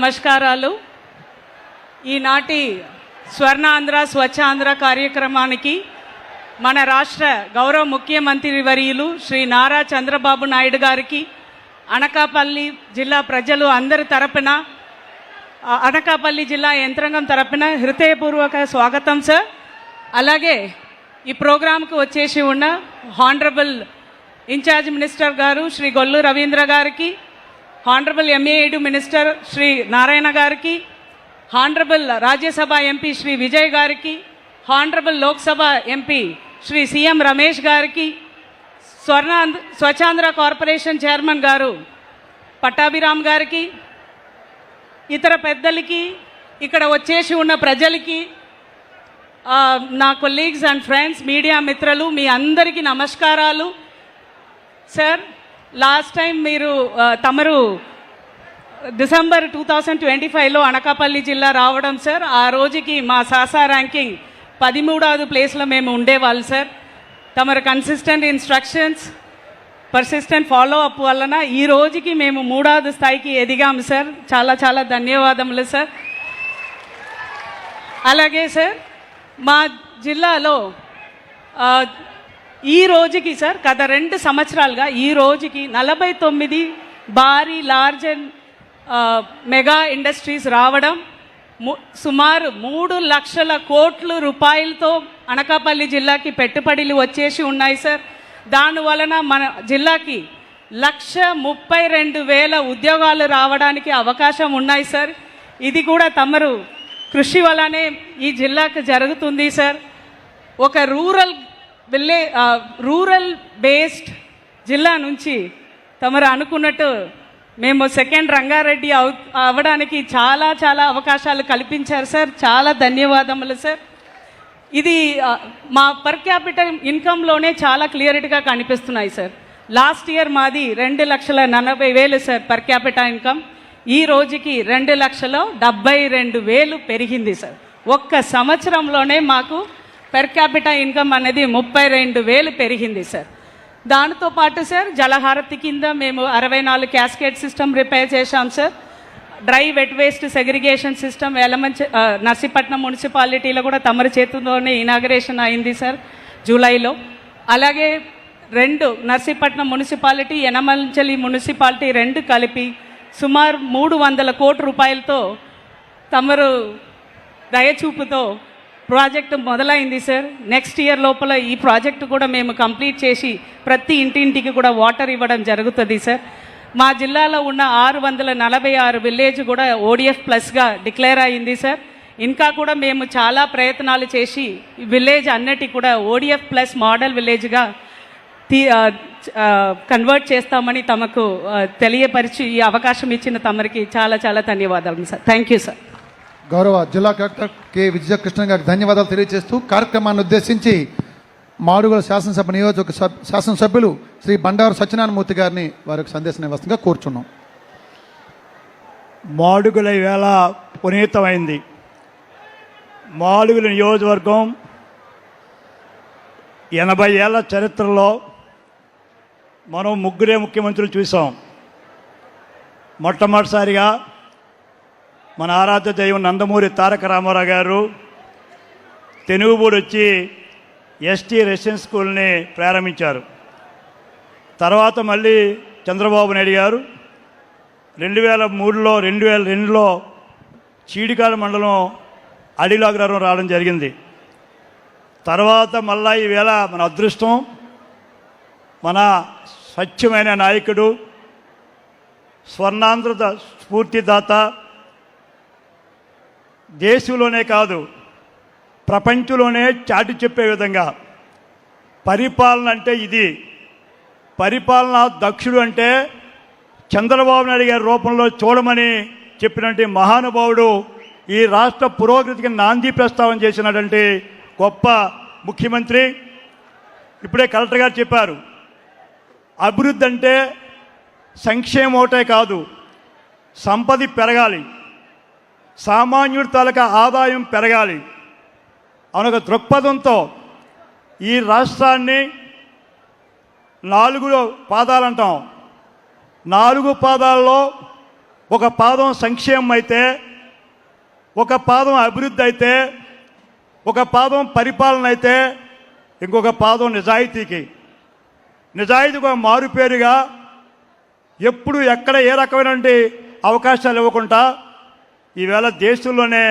నమస్కారాలు. ఈనాటి స్వర్ణాంధ్ర స్వచ్ఛాంధ్ర కార్యక్రమానికి మన రాష్ట్ర గౌరవ ముఖ్యమంత్రి వర్యులు శ్రీ నారా చంద్రబాబు నాయుడు గారికి అనకాపల్లి జిల్లా ప్రజలు అందరి తరపున, అనకాపల్లి జిల్లా యంత్రాంగం తరపున హృదయపూర్వక స్వాగతం సార్. అలాగే ఈ ప్రోగ్రాంకు వచ్చేసి ఉన్న హానరబుల్ ఇన్ఛార్జ్ మినిస్టర్ గారు శ్రీ గొల్లు రవీంద్ర గారికి, honourable MAED minister Shri Narayana గారికి, హానరబుల్ రాజ్యసభ ఎంపీ శ్రీ విజయ్ గారికి, honourable Lok Sabha MP Shri CM Ramesh గారికి, స్వచ్ఛాంధ్ర కార్పొరేషన్ చైర్మన్ గారు పట్టాభిరామ్ గారికి, ఇతర పెద్దలకి, ఇక్కడ వచ్చేసి ఉన్న ప్రజలకి, నా కొలీగ్స్ అండ్ ఫ్రెండ్స్, మీడియా మిత్రులు, మీ అందరికీ నమస్కారాలు. సార్, లాస్ట్ టైం తమరు డిసెంబర్ 2025లో అనకాపల్లి జిల్లా రావడం సార్. ఆ రోజుకి మా సాసా ర్యాంకింగ్ 13వ ప్లేస్లో మేము ఉండేవాళ్ళు సార్. తమరు consistent instructions, persistent follow up వలన ఈ రోజుకి మేము 3వ స్థాయికి ఎదిగాము సార్. చాలా చాలా ధన్యవాదములు సార్. అలాగే సార్, మా జిల్లాలో ఈ రోజుకి సార్ గత 2 సంవత్సరాలుగా ఈ రోజుకి 49 భారీ లార్జ్ అండ్ మెగా ఇండస్ట్రీస్ రావడం, సుమారు 3 లక్షల కోట్ల రూపాయలతో అనకాపల్లి జిల్లాకి పెట్టుబడులు వచ్చేసి ఉన్నాయి సార్. దానివలన మన జిల్లాకి 132,000 ఉద్యోగాలు రావడానికి అవకాశం ఉన్నాయి సార్. ఇది కూడా తమరు కృషి వల్లనే ఈ జిల్లాకు జరుగుతుంది సార్. ఒక రూరల్ బేస్డ్ జిల్లా నుంచి తమరు అనుకున్నట్టు మేము సెకండ్ రంగారెడ్డి అవ్వడానికి చాలా చాలా అవకాశాలు కల్పించారు సార్. చాలా ధన్యవాదములు సార్. ఇది మా పర్ క్యాపిటల్ ఇన్కంలోనే చాలా క్లియర్గా కనిపిస్తున్నాయి సార్. లాస్ట్ ఇయర్ మాది 2,40,000 సార్ పర్ క్యాపిటల్ ఇన్కమ్. ఈ రోజుకి 2,72,000 పెరిగింది సార్. ఒక్క సంవత్సరంలోనే మాకు పర్ క్యాపిటల్ ఇన్కమ్ అనేది 32,000 పెరిగింది సార్. దానితో పాటు సార్ జలహారతి కింద మేము 64 క్యాస్కేడ్ సిస్టమ్ రిపేర్ చేశాం sir. Dry wet waste segregation system Narsipatnam మున్సిపాలిటీలో కూడా తమరి చేతుల్లోనే ఇనాగరేషన్ అయింది సార్ జూలైలో. అలాగే 2 నర్సీపట్నం మున్సిపాలిటీ, యనమలచలి మున్సిపాలిటీ 2 కలిపి సుమారు 300 కోట్ల రూపాయలతో తమరు దయచూపుతో ప్రాజెక్టు మొదలైంది సార్. నెక్స్ట్ ఇయర్ లోపల ఈ ప్రాజెక్టు కూడా మేము కంప్లీట్ చేసి ప్రతి ఇంటింటికి కూడా వాటర్ ఇవ్వడం జరుగుతుంది సార్. మా జిల్లాలో ఉన్న 646 విలేజ్ కూడా ODF ప్లస్గా డిక్లేర్ అయింది సార్. ఇంకా కూడా మేము చాలా ప్రయత్నాలు చేసి విలేజ్ అన్నిటి కూడా ODF ప్లస్ మోడల్ విలేజ్గా కన్వర్ట్ చేస్తామని తమకు తెలియపరిచి ఈ అవకాశం ఇచ్చిన తమరికి చాలా చాలా ధన్యవాదాలు సార్. Thank you sir. గౌరవ జిల్లా కలెక్టర్ కె విజయకృష్ణ గారికి ధన్యవాదాలు తెలియజేస్తూ కార్యక్రమాన్ని ఉద్దేశించి మాడుగుల శాసనసభ నియోజక శాసనసభ్యులు శ్రీ బండారు సత్యనారాయణమూర్తి గారిని వారికి సందేశం ఇవ్వగా కోరుచున్నాం. మాడుగుల వేళ పునీతమైంది. మాడుగుల నియోజకవర్గం 80 ఏళ్ల చరిత్రలో మనం 3 ముఖ్యమంత్రులు చూసాం. మొట్టమొదటిసారిగా మన ఆరాధ్య దైవం నందమూరి తారక రామారావు గారు తెనుగుబూడి వచ్చి ST రెసిడెన్షియల్ స్కూల్ని ప్రారంభించారు. తర్వాత మళ్ళీ చంద్రబాబు నాయుడు గారు 2003లో 2002లో చీడికాల మండలం అడిలాగ్రహం రావడం జరిగింది. తర్వాత మళ్ళా ఈవేళ మన అదృష్టం, మన స్వచ్ఛమైన నాయకుడు, స్వర్ణాంధ్ర స్ఫూర్తిదాత, దేశంలోనే కాదు ప్రపంచంలోనే చాటి చెప్పే విధంగా పరిపాలన అంటే ఇది, పరిపాలన దక్షుడు అంటే చంద్రబాబు నాయుడు గారి రూపంలో చూడమని చెప్పినటువంటి మహానుభావుడు, ఈ రాష్ట్ర పురోగతికి నాంది ప్రస్తావన చేసినటువంటి గొప్ప ముఖ్యమంత్రి. ఇప్పుడే కలెక్టర్ గారు చెప్పారు, అభివృద్ధి అంటే సంక్షేమం ఒకటే కాదు, సంపద పెరగాలి, సామాన్యుడి తాలూకా ఆదాయం పెరగాలి అనొక దృక్పథంతో ఈ రాష్ట్రాన్ని 4 పాదాలు అంటాం. 4 పాదాల్లో ఒక పాదం సంక్షేమం అయితే, ఒక పాదం అభివృద్ధి అయితే, ఒక పాదం పరిపాలన అయితే, ఇంకొక పాదం నిజాయితీకి. నిజాయితీకి ఒక మారుపేరుగా ఎప్పుడు ఎక్కడ ఏ రకమైనటువంటి అవకాశాలు ఇవ్వకుండా ఈవేళ దేశంలోనే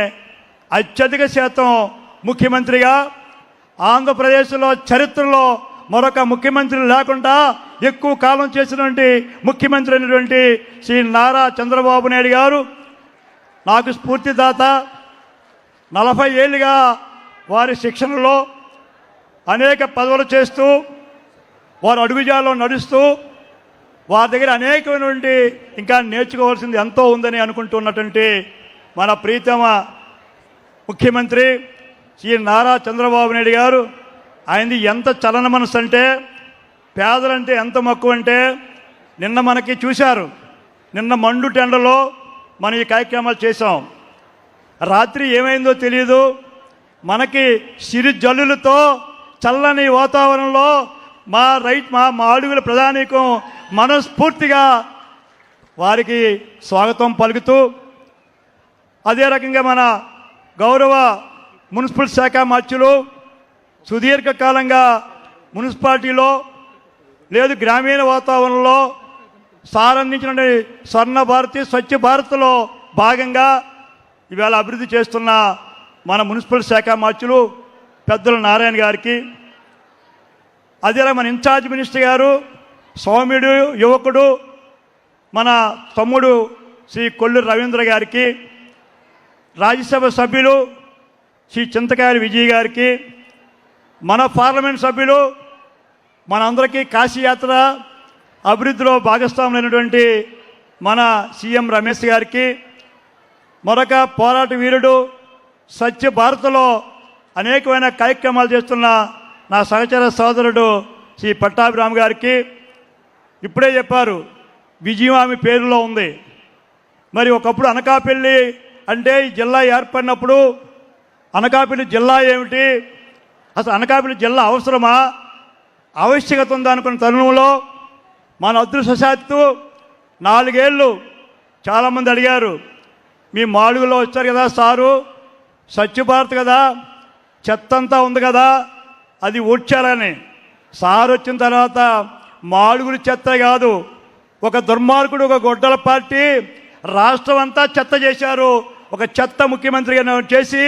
అత్యధిక శాతం ముఖ్యమంత్రిగా, ఆంధ్రప్రదేశ్లో చరిత్రలో మరొక ముఖ్యమంత్రి లేకుండా ఎక్కువ కాలం చేసినటువంటి ముఖ్యమంత్రి అయినటువంటి శ్రీ నారా చంద్రబాబు నాయుడు గారు నాకు స్ఫూర్తిదాత. 40 ఏళ్ళుగా వారి శిక్షణలో అనేక పదవులు చేస్తూ, వారు అడుగుజాల్లో నడుస్తూ, వారి దగ్గర అనేకమైనటువంటి ఇంకా నేర్చుకోవాల్సింది ఎంతో ఉందని అనుకుంటున్నటువంటి మన ప్రీతమ ముఖ్యమంత్రి శ్రీ నారా చంద్రబాబు నాయుడు గారు, ఆయనది ఎంత చలన మనసు అంటే, పేదలంటే ఎంత మక్కువ అంటే, నిన్న మనకి చూశారు, నిన్న మండు టెండలో మనం ఈ కార్యక్రమాలు చేసాం. రాత్రి ఏమైందో తెలియదు, మనకి సిరి జల్లులతో చల్లని వాతావరణంలో మా అడుగుల ప్రధానికం మనస్ఫూర్తిగా వారికి స్వాగతం పలుకుతూ, అదే రకంగా మన గౌరవ మున్సిపల్ శాఖ మంత్రులు సుదీర్ఘకాలంగా మున్సిపాలిటీలో లేదు గ్రామీణ వాతావరణంలో సారందించిన స్వర్ణ భారతి స్వచ్ఛ భారత్లో భాగంగా ఇవాళ అభివృద్ధి చేస్తున్న మన మున్సిపల్ శాఖ మంత్రులు పెద్దల నారాయణ గారికి, అదేలా మన ఇన్ఛార్జ్ మినిస్టర్ గారు సౌమ్యుడు యువకుడు మన తమ్ముడు శ్రీ కొల్లు రవీంద్ర గారికి, రాజ్యసభ సభ్యులు శ్రీ చింతకాయల విజయ్ గారికి, మన పార్లమెంట్ సభ్యులు మనందరికీ కాశీయాత్ర అభివృద్ధిలో భాగస్వాములైనటువంటి మన సీఎం రమేష్ గారికి, మరొక పోరాట వీరుడు స్వచ్ఛ భారత్లో అనేకమైన కార్యక్రమాలు చేస్తున్న నా సహచర సోదరుడు శ్రీ పట్టాభిరామ్ గారికి, ఇప్పుడే చెప్పారు విజయం ఆమె పేరులో ఉంది. మరి ఒకప్పుడు అనకాపల్లి అంటే ఈ జిల్లా ఏర్పడినప్పుడు అనకాపల్లి జిల్లా ఏమిటి, అసలు అనకాపల్లి జిల్లా అవసరమా, ఆవశ్యకత ఉందా అనుకున్న తరుణంలో మన అదృష్టశాత్తు 4 ఏళ్ళు చాలామంది అడిగారు, మీ మాడుగులో వచ్చారు కదా సారు, స్వచ్ఛ భారత్ కదా, చెత్త అంతా ఉంది కదా, అది ఊడ్చాలని. సార్ వచ్చిన తర్వాత మాడుగులు చెత్త కాదు, ఒక దుర్మార్గుడు, ఒక గొడ్డల పార్టీ రాష్ట్రం అంతా చెత్త చేశారు. ఒక చెత్త ముఖ్యమంత్రిగా చేసి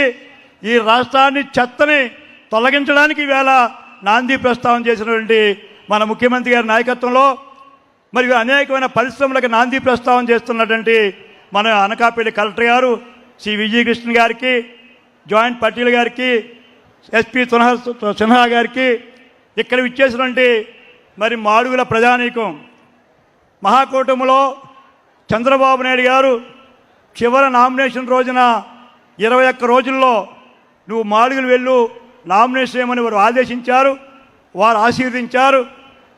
ఈ రాష్ట్రాన్ని చెత్తని తొలగించడానికి ఈవేళ నాంది ప్రస్తావన చేసినటువంటి మన ముఖ్యమంత్రి గారి నాయకత్వంలో మరియు అనేకమైన పరిశ్రమలకు నాంది ప్రస్తావన చేస్తున్నటువంటి మన అనకాపల్లి కలెక్టర్ గారు శ్రీ విజయకృష్ణ గారికి, జాయింట్ పటేల్ గారికి, ఎస్పీ సిన్హా గారికి, ఇక్కడ ఇచ్చేసినటువంటి మరి మాడుగుల ప్రజానీకం, మహాకూటమిలో చంద్రబాబు నాయుడు గారు చివరి నామినేషన్ రోజున 21 రోజుల్లో నువ్వు మాడుగులు వెళ్ళు నామినేషన్ చేయమని వారు ఆదేశించారు, వారు ఆశీర్వదించారు.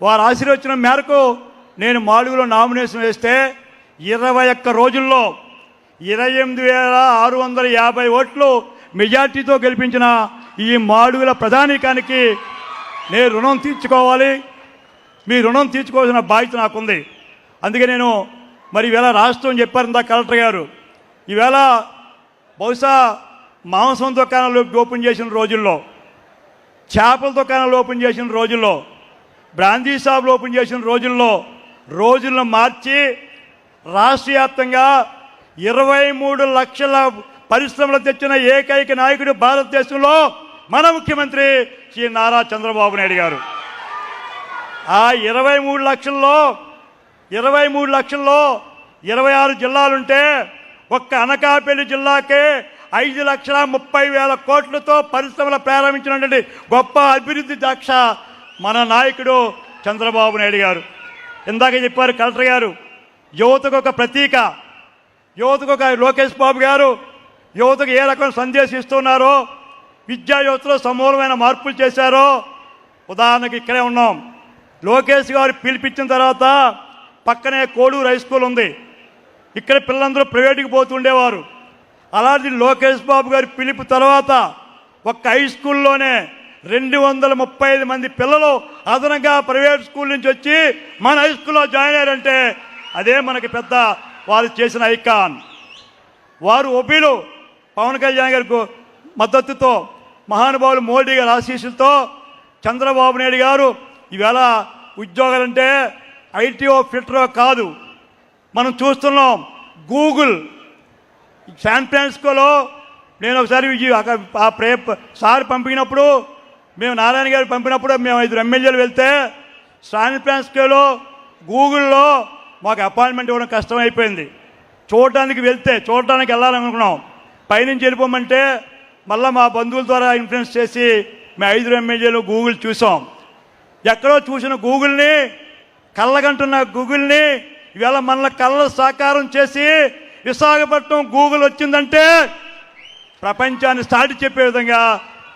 వారు ఆశీర్వచనం మేరకు నేను మాడుగులో నామినేషన్ వేస్తే 21 రోజుల్లో 28,650 ఓట్లు మెజార్టీతో గెలిపించిన ఈ మాడుగుల ప్రధానికానికి నేను రుణం తీర్చుకోవాలి. మీ రుణం తీర్చుకోవాల్సిన బాధ్యత నాకుంది. అందుకే నేను మరి ఈవేళ రాష్ట్రం చెప్పారు ఇందా కలెక్టర్ గారు, ఈవేళ బహుశా మాంసం దుకాణాలు ఓపెన్ చేసిన రోజుల్లో, చేపల దుకాణాలు ఓపెన్ చేసిన రోజుల్లో, బ్రాందీ షాపులు ఓపెన్ చేసిన రోజులను మార్చి రాష్ట్ర వ్యాప్తంగా 23 లక్షల పరిశ్రమలు తెచ్చిన ఏకైక నాయకుడు భారతదేశంలో మన ముఖ్యమంత్రి శ్రీ నారా చంద్రబాబు నాయుడు గారు. ఆ 23 లక్షల్లో 26 జిల్లాలుంటే ఒక్క అనకాపల్లి జిల్లాకే 5,30,000 కోట్లతో పరిశ్రమలు ప్రారంభించినటువంటి గొప్ప అభివృద్ధి దాక్ష మన నాయకుడు చంద్రబాబు నాయుడు గారు. ఇందాక చెప్పారు కలెక్టర్ గారు, యువతకు ఒక ప్రతీక, యువతకు ఒక లోకేష్ బాబు గారు యువతకు ఏ రకమైన సందేశం ఇస్తున్నారో, విద్యా యువతలో సమూలమైన మార్పులు చేశారో. ఉదాహరణకి ఇక్కడే ఉన్నాం, లోకేష్ గారు పిలిపించిన తర్వాత పక్కనే కోడూరు హై స్కూల్ ఉంది, ఇక్కడ పిల్లలందరూ ప్రైవేట్కి పోతుండేవారు. అలాంటి లోకేష్ బాబు గారి పిలుపు తర్వాత ఒక్క హై స్కూల్లోనే 235 మంది పిల్లలు అదనంగా ప్రైవేట్ స్కూల్ నుంచి వచ్చి మన హై స్కూల్లో జాయిన్ అయ్యారంటే అదే మనకి పెద్ద వారు చేసిన ఐకాన్. వారు ఒబీలు పవన్ కళ్యాణ్ గారికి మద్దతుతో, మహానుభావులు మోడీ గారి ఆశీస్సులతో చంద్రబాబు నాయుడు గారు ఈవేళ ఉద్యోగాలంటే ఐటీఓ ఫిల్టరో కాదు, మనం చూస్తున్నాం. గూగుల్ శాన్ ఫ్రాన్సిస్కోలో నేను ఒకసారి సార్ పంపినప్పుడు, మేము నారాయణ గారు పంపినప్పుడు మేము 5 ఎమ్మెల్యేలు వెళ్తే శాన్ ఫ్రాన్సిస్కోలో గూగుల్లో మాకు అపాయింట్మెంట్ ఇవ్వడం కష్టమైపోయింది. చూడటానికి వెళ్ళాలనుకున్నాం. పైనుంచి వెళ్ళిపోమంటే మళ్ళీ మా బంధువుల ద్వారా ఇన్ఫ్లుయెన్స్ చేసి మేము 5 ఎమ్మెల్యేలు గూగుల్ చూసాం. ఎక్కడో చూసిన గూగుల్ని, కళ్ళగంటున్న గూగుల్ని ఇవాళ మన కళ్ళ సాకారం చేసి విశాఖపట్నం గూగుల్ వచ్చిందంటే ప్రపంచాన్ని సాటి చెప్పే విధంగా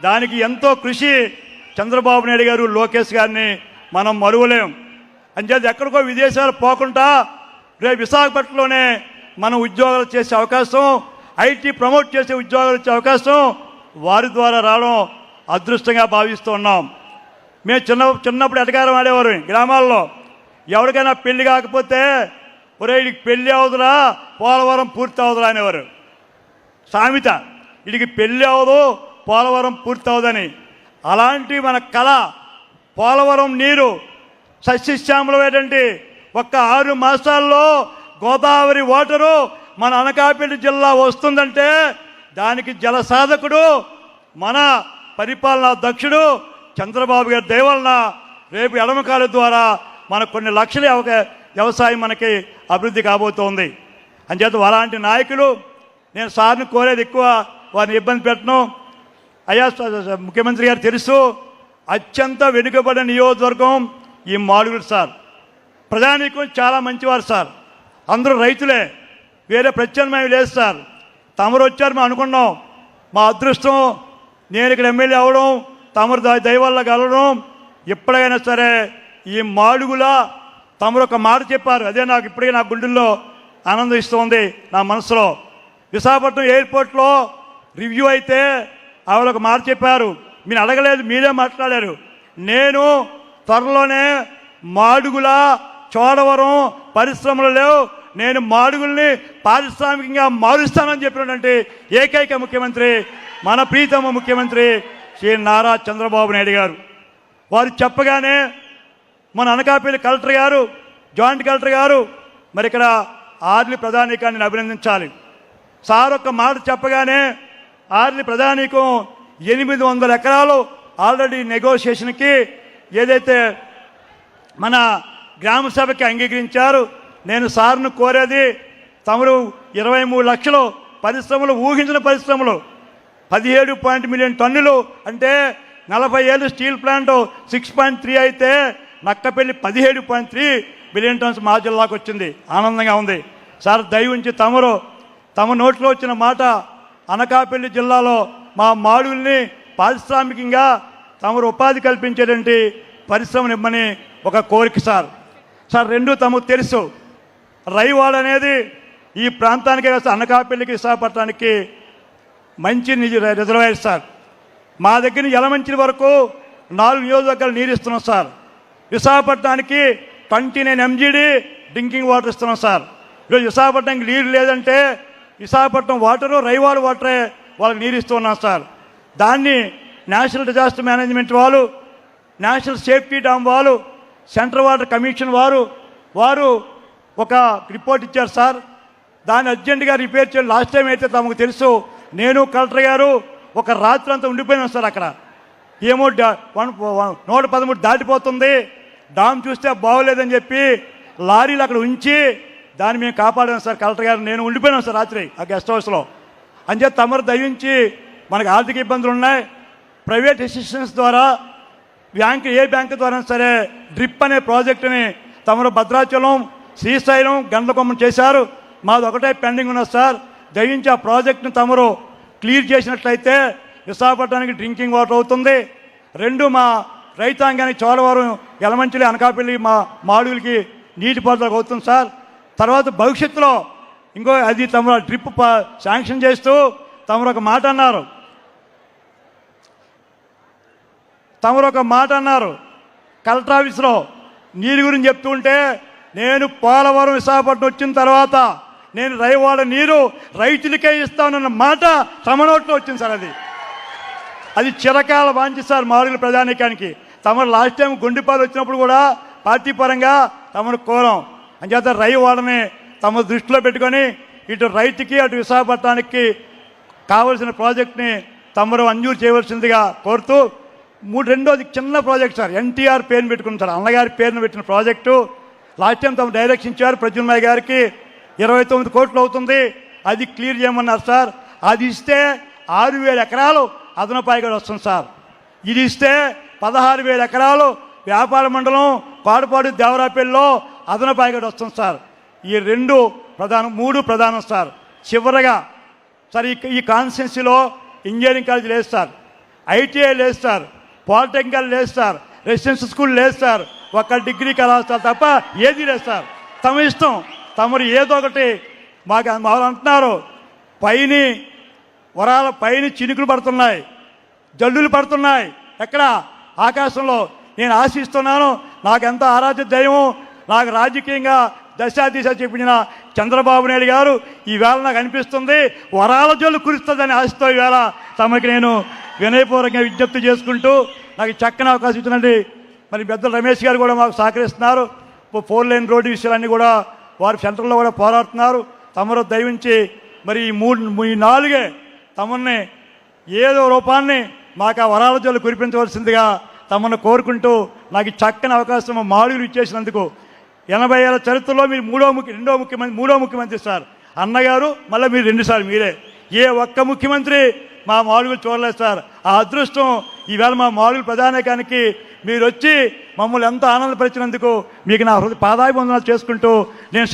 దానికి ఎంతో కృషి చంద్రబాబు నాయుడు గారు, లోకేష్ గారిని మనం మరువలేం. అంచేది ఎక్కడికో విదేశాలు పోకుండా రేపు విశాఖపట్నంలోనే మనం ఉద్యోగాలు చేసే అవకాశం, ఐటీ ప్రమోట్ చేసే ఉద్యోగాలు వచ్చే అవకాశం వారి ద్వారా రావడం అదృష్టంగా భావిస్తూ ఉన్నాం. మేము చిన్నప్పుడు ఎటకారం ఆడేవారు గ్రామాల్లో. ఎవరికైనా పెళ్లి కాకపోతే ఒరే వీడికి పెళ్ళి అవదురా, పోలవరం పూర్తి అవదురా అనేవారు. సామెత, వీడికి పెళ్ళి అవదు, పోలవరం పూర్తి అవదని. అలాంటి మన కళ పోలవరం నీరు సస్యశ్యామలమేటండి. ఒక్క 6 మాసాల్లో గోదావరి వాటరు మన అనకాపల్లి జిల్లా వస్తుందంటే దానికి జలసాధకుడు మన పరిపాలనా దక్షుడు చంద్రబాబు గారి దయ వలన రేపు ఎడమకాల ద్వారా మనకు కొన్ని లక్షల వ్యవసాయం మనకి అభివృద్ధి కాబోతోంది. అంచేత అలాంటి నాయకులు, నేను సార్ని కోరేది ఎక్కువ వారిని ఇబ్బంది పెట్టను. అయ్యా ముఖ్యమంత్రి గారు తెలుసు, అత్యంత వెనుకబడిన నియోజకవర్గం ఈ మాడుగులు సార్. ప్రజానీకం చాలా మంచివారు సార్, అందరూ రైతులే, వేరే ప్రత్యామ్నాయం లేదు సార్. తమరు వచ్చారు మేము అనుకున్నాం, మా అదృష్టం నేను ఇక్కడ ఎమ్మెల్యే అవ్వడం, తమరు దయ వల్ల కలవడం. ఎప్పుడైనా సరే ఈ మాడుగుల తమరు ఒక మాట చెప్పారు, అదే నాకు ఇప్పటికీ నా గుండెల్లో ఆనందం ఇస్తుంది నా మనసులో. విశాఖపట్నం ఎయిర్పోర్ట్లో రివ్యూ అయితే ఆవిడ ఒక మాట చెప్పారు, మీరు అడగలేదు, మీరే మాట్లాడారు. నేను త్వరలోనే మాడుగుల, చోడవరం పరిశ్రమలు లేవు, నేను మాడుగుల్ని పారిశ్రామికంగా మారుస్తానని చెప్పినటువంటి ఏకైక ముఖ్యమంత్రి మన ప్రీతమ ముఖ్యమంత్రి శ్రీ నారా చంద్రబాబు నాయుడు గారు. వారు చెప్పగానే మన అనకాపల్లి కలెక్టర్ గారు, జాయింట్ కలెక్టర్ గారు, మరి ఇక్కడ ఆర్లీ ప్రధానికాన్ని అభినందించాలి. సార్ ఒక్క మాట చెప్పగానే ఆర్లీ ప్రధానికం 800 ఎకరాలు ఆల్రెడీ నెగోషియేషన్కి ఏదైతే మన గ్రామ సభకి అంగీకరించారు. నేను సార్ను కోరేది, తమరు 23 లక్షలు పరిశ్రమలు, ఊహించిన పరిశ్రమలు 17 మిలియన్ టన్నులు అంటే 40 ఏళ్ళు స్టీల్ ప్లాంట్ 6.3 అయితే నక్కపల్లి 17.3 బిలియన్ టన్స్ మా జిల్లాకు వచ్చింది. ఆనందంగా ఉంది సార్. దయ ఉంచి తమ నోట్లో వచ్చిన మాట, అనకాపల్లి జిల్లాలో మా మాడుల్ని పారిశ్రామికంగా తమరు ఉపాధి కల్పించేటువంటి పరిశ్రమను ఇమ్మని ఒక కోరిక సార్. రెండు తమకు తెలుసు, రైవాడ అనేది ఈ ప్రాంతానికి అనకాపల్లికి, విశాఖపట్నానికి మంచి రిజర్వాయర్ సార్. మా దగ్గర యలమంచిలి వరకు 4 నియోజకవర్గాలు నీరు ఇస్తున్నాం సార్. విశాఖపట్నానికి 29 MGD డ్రింకింగ్ వాటర్ ఇస్తున్నాం సార్. ఈరోజు విశాఖపట్నానికి నీరు లేదంటే విశాఖపట్నం వాటరు, రైవాడ వాటరే వాళ్ళకి నీరు ఇస్తున్నాం సార్. దాన్ని నేషనల్ డిజాస్టర్ మేనేజ్మెంట్ వాళ్ళు, నేషనల్ సేఫ్టీ డామ్ వాళ్ళు, సెంట్రల్ వాటర్ కమిషన్ వారు ఒక రిపోర్ట్ ఇచ్చారు సార్. దాన్ని అర్జెంటుగా రిపేర్ చేయాలి. లాస్ట్ టైం అయితే తమకు తెలుసు, నేను కలెక్టర్ గారు ఒక రాత్రి అంతా ఉండిపోయినాం సార్. అక్కడ ఏమో 113 దాటిపోతుంది, డామ్ చూస్తే బాగోలేదని చెప్పి లారీలు అక్కడ ఉంచి దాన్ని మేము కాపాడాం సార్. కలెక్టర్ గారు నేను ఉండిపోయినాం సార్ రాత్రి ఆ గెస్ట్ హౌస్లో. అంతే తమరు దయించి, మనకు ఆర్థిక ఇబ్బందులు ఉన్నాయి, ప్రైవేట్ ఇన్స్టిట్యూషన్స్ ద్వారా ఏ బ్యాంకు ద్వారా సరే డ్రిప్ అనే ప్రాజెక్టుని తమరు భద్రాచలం, శ్రీశైలం, గండ్లకొమ్మం చేశారు. మాది ఒకటే పెండింగ్ ఉన్నది సార్. దయించి ఆ ప్రాజెక్టును తమరు క్లియర్ చేసినట్లయితే విశాఖపట్నానికి డ్రింకింగ్ వాటర్ అవుతుంది. 2 మా రైతాంగానికి చోడవరం, యలమంచిలి, అనకాపల్లి మా మాడుగులకి నీటిపారుదల అవుతుంది సార్. తర్వాత భవిష్యత్తులో ఇంకో అది తమరు డ్రిప్ శాంక్షన్ చేస్తూ తమరు ఒక మాట అన్నారు కలెక్టర్ ఆఫీస్లో నీరు గురించి చెప్తూ ఉంటే, నేను పోలవరం విశాఖపట్నం వచ్చిన తర్వాత నేను రైవాడ నీరు రైతులకే ఇస్తానన్న మాట తమ నోట్లో వచ్చింది సార్. అది చిరకాల వాంచి సార్ మాడుగుల ప్రజానీకానికి. తమరు లాస్ట్ టైం గుండెపాలు వచ్చినప్పుడు కూడా పార్టీ పరంగా తమను కోరం. అంచేత రైవాడని తమ దృష్టిలో పెట్టుకొని ఇటు రైతుకి అటు విశాఖపట్నానికి కావలసిన ప్రాజెక్ట్ని తమరు మంజూరు చేయవలసిందిగా కోరుతూ, రెండోది చిన్న ప్రాజెక్ట్ సార్, ఎన్టీఆర్ పేరుని పెట్టుకున్నాం సార్, అన్నగారి పేరును పెట్టిన ప్రాజెక్టు. లాస్ట్ టైం తమ డైరెక్షన్ ఇచ్చారు ప్రద్యుమ్నాయ్ గారికి, 29 కోట్లు అవుతుంది, అది క్లియర్ చేయమన్నారు సార్. అది ఇస్తే 6,000 ఎకరాలు అదనపాయి కూడా వస్తుంది సార్. ఇది ఇస్తే 16,000 ఎకరాలు వ్యాపార మండలం పాడుపాడు దేవరాపల్లిలో అదనపాయి కూడా వస్తుంది సార్. ఈ 3 ప్రధానం సార్. చివరగా సార్ ఈ కాన్స్టిట్యున్సీలో ఇంజనీరింగ్ కాలేజ్ లేదు సార్, ఐటీఐ లేదు సార్, పాలిటెక్నికల్ లేదు సార్, రెసిడెన్షియల్ స్కూల్ లేదు సార్, ఒక డిగ్రీ కళాశాల తప్ప ఏది లేదు సార్. తమ ఇష్టం, తమరు ఏదో ఒకటి మాకు అంటున్నారు. వరాల పైన చినుకులు పడుతున్నాయి, జల్లులు పడుతున్నాయి. ఎక్కడ? ఆకాశంలో. నేను ఆశిస్తున్నాను, నాకు ఎంత ఆరాధ్య దైవం, నాకు రాజకీయంగా దశ చెప్పించిన చంద్రబాబు నాయుడు గారు ఈవేళ నాకు అనిపిస్తుంది వరాల జల్లు కురుస్తుందని ఆశతో ఈవేళ తమకి నేను వినయపూర్వకంగా విజ్ఞప్తి చేసుకుంటూ, నాకు చక్కని అవకాశం ఇచ్చినండి. మరి పెద్దలు రమేష్ గారు కూడా మాకు సహకరిస్తున్నారు. 4 లైన్ రోడ్డు విషయాలన్నీ కూడా వారు సెంటర్లో కూడా పోరాడుతున్నారు. తమరు దయవించి మరి ఈ 4 తమని ఏదో రూపాన్ని మాకు ఆ వరాల జల్లు కురిపించవలసిందిగా తమను కోరుకుంటూ, నాకు చక్కని అవకాశం మాడుగులు ఇచ్చేసినందుకు. 80 ఏళ్ళ చరిత్రలో మీరు మూడో ముఖ్యమంత్రి సార్. అన్నగారు మళ్ళీ మీరు 2 సార్లు మీరే. ఏ ఒక్క ముఖ్యమంత్రి మా మాడుగులు చూడలేదు సార్. ఆ అదృష్టం ఈవేళ మా మాడుగుల ప్రధానికానికి మీరు వచ్చి మమ్మల్ని ఎంతో ఆనందపరిచినందుకు మీకు నా పాదాభివందనాలు చేసుకుంటూ నేను